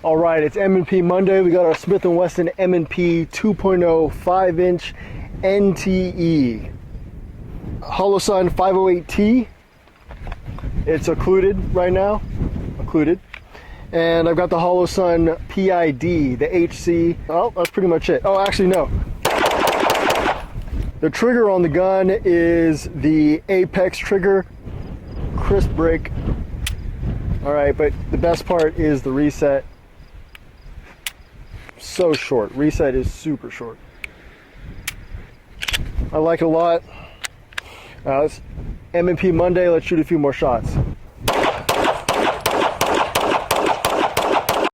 All right, it's M&P Monday. We got our Smith & Wesson M&P 2.0 5-inch NTE. Holosun 508T. It's occluded right now. Occluded. And I've got the Holosun PID, the HC. Oh, that's pretty much it. Oh, actually, no. The trigger on the gun is the Apex trigger. Crisp break. All right, but the best part is the reset. So short. Reset is super short. I like it a lot. It's M&P Monday. Let's shoot a few more shots.